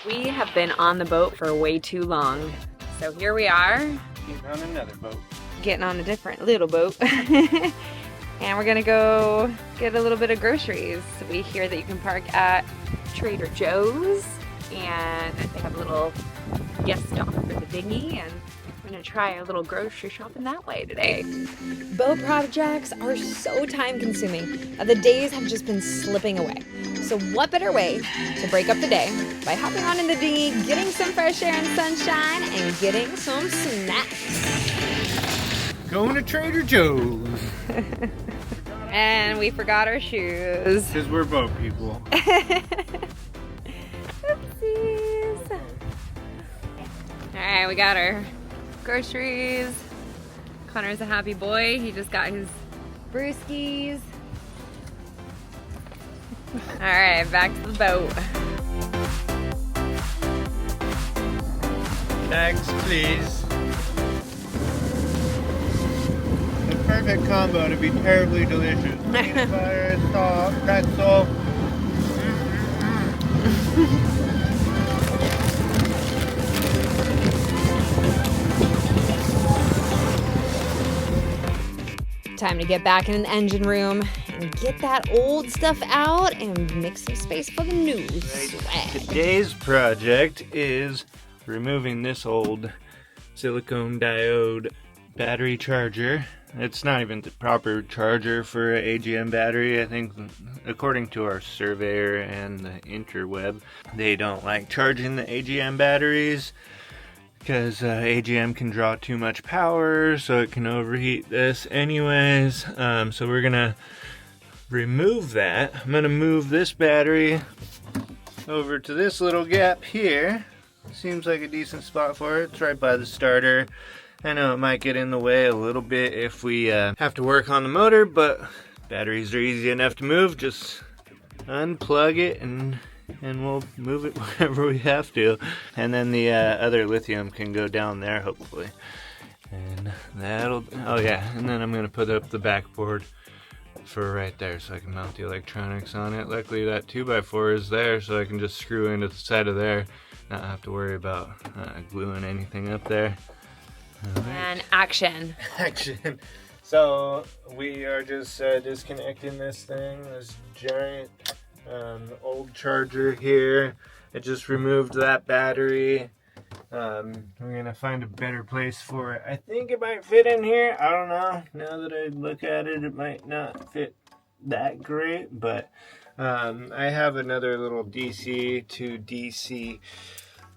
We have been on the boat for way too long. So here we are. Getting on another boat. Getting on a different little boat. And we're gonna go get a little bit of groceries. We hear that you can park at Trader Joe's and they have a little guest stop for the dinghy, and we're gonna try a little grocery shopping that way today. Boat projects are so time consuming that the days have just been slipping away. So what better way to break up the day by hopping on in the dinghy, getting some fresh air and sunshine, and getting some snacks. Going to Trader Joe's. And we forgot our shoes. Because we're boat people. Oopsies. Alright, we got our groceries. Connor's a happy boy. He just got his brewskis. Alright, back to the boat. Thanks, please. The perfect combo to be terribly delicious. Peanut butter, salt, pretzel. Time to get back in the engine room and get that old stuff out and make some space for the new swag. Today's project is removing this old silicone diode battery charger. It's not even the proper charger for an AGM battery. I think according to our surveyor and the interweb, they don't like charging the AGM batteries because AGM can draw too much power, so it can overheat this anyways. So we're gonna remove that. I'm gonna move this battery over to this little gap here. Seems like a decent spot for it. It's right by the starter. I know it might get in the way a little bit if we have to work on the motor, but batteries are easy enough to move. Just unplug it and we'll move it wherever we have to. And then the other lithium can go down there, hopefully. And that'll, oh yeah, and then I'm gonna put up the backboard for right there so I can mount the electronics on it. Luckily that 2x4 is there, so I can just screw into the side of there, not have to worry about gluing anything up there. Right. And action. Action. So we are just disconnecting this thing, this giant old charger here. It just removed that battery. We're gonna find a better place for it. I think it might fit in here. I don't know. Now that I look at it, it might not fit that great, but I have another little DC to DC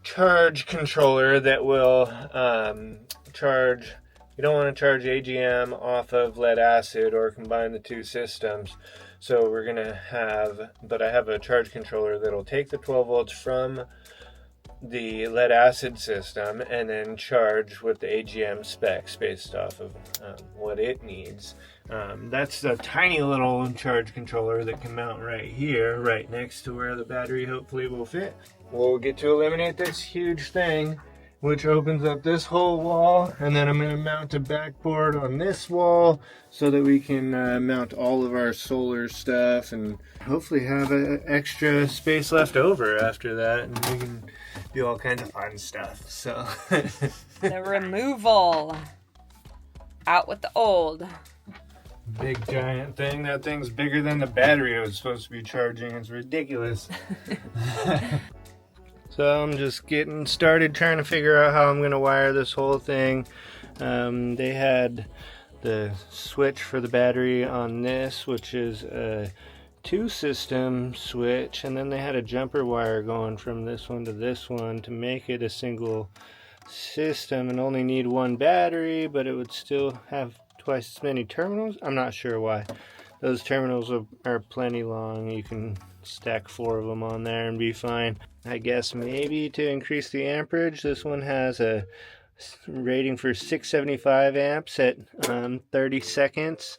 charge controller that will charge. You don't want to charge AGM off of lead acid or combine the two systems. So we're gonna have, but I have a charge controller that'll take the 12 volts from the lead acid system and then charge with the AGM specs based off of what it needs. That's a tiny little charge controller that can mount right here, right next to where the battery hopefully will fit. We'll get to eliminate this huge thing, which opens up this whole wall, and then I'm going to mount a backboard on this wall so that we can mount all of our solar stuff and hopefully have an extra space left over after that, and we can do all kinds of fun stuff. So The removal. Out with the old. big giant thing. That thing's bigger than the battery I was supposed to be charging. It's ridiculous. So I'm just getting started trying to figure out how I'm going to wire this whole thing. They had the switch for the battery on this, which is a 2-system switch, and then they had a jumper wire going from this one to this one to make it a single system and only need one battery, but it would still have twice as many terminals. I'm not sure why. Those terminals are plenty long. You can stack 4 of them on there and be fine. I guess maybe to increase the amperage, this one has a rating for 675 amps at 30 seconds.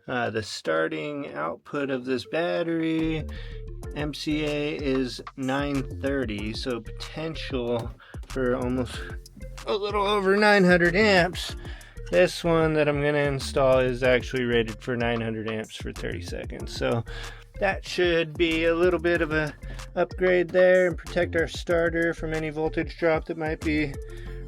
The starting output of this battery MCA is 930, so potential for almost a little over 900 amps. This one that I'm going to install is actually rated for 900 amps for 30 seconds. So that should be a little bit of a upgrade there and protect our starter from any voltage drop that might be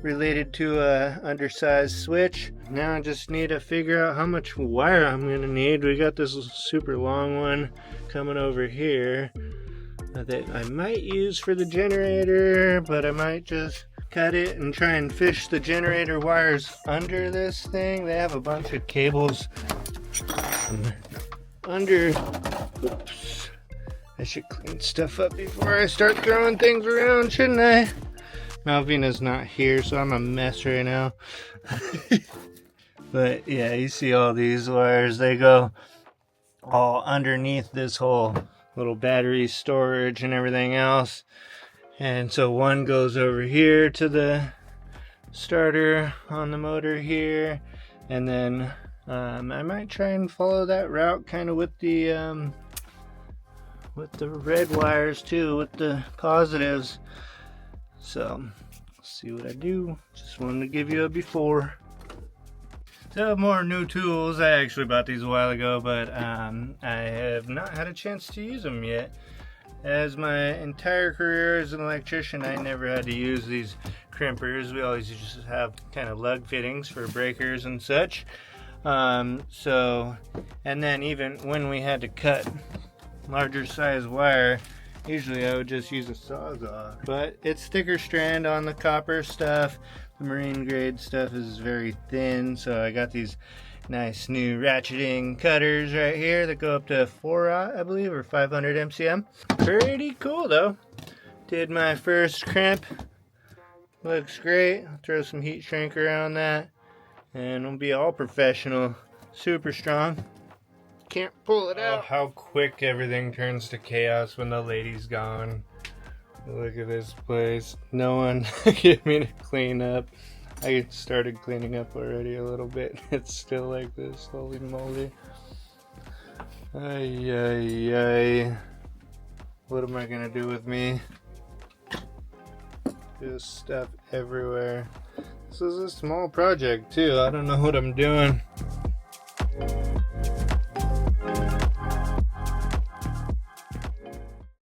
related to a undersized switch. Now I just need to figure out how much wire I'm going to need. We got this super long one coming over here that I might use for the generator, but I might just cut it and try and fish the generator wires under this thing. They have a bunch of cables under. Oops. I should clean stuff up before I start throwing things around, shouldn't I? Malvina's not here, so I'm a mess right now. But yeah, you see all these wires, they go all underneath this whole little battery storage and everything else. And so one goes over here to the starter on the motor here, and then I might try and follow that route kind of with the red wires too, with the positives. So let's see what I do. Just wanted to give you a before. So more new tools. I actually bought these a while ago, but I have not had a chance to use them yet. As my entire career as an electrician, I never had to use these crimpers. We always just have kind of lug fittings for breakers and such. And then even when we had to cut larger size wire, usually I would just use a Sawzall. But it's thicker strand on the copper stuff. The marine grade stuff is very thin, so I got these nice new ratcheting cutters right here that go up to 4 I believe, or 500 MCM. Pretty cool though. Did my first crimp. Looks great. I'll throw some heat shrink around that and we'll be all professional. Super strong. Can't pull it out. Oh, how quick everything turns to chaos when the lady's gone. Look at this place. No one get me to clean up. I started cleaning up already a little bit. It's still like this. Holy moly. Ay, ay, ay. What am I gonna do with me? Just stuff everywhere. This is a small project too. I don't know what I'm doing.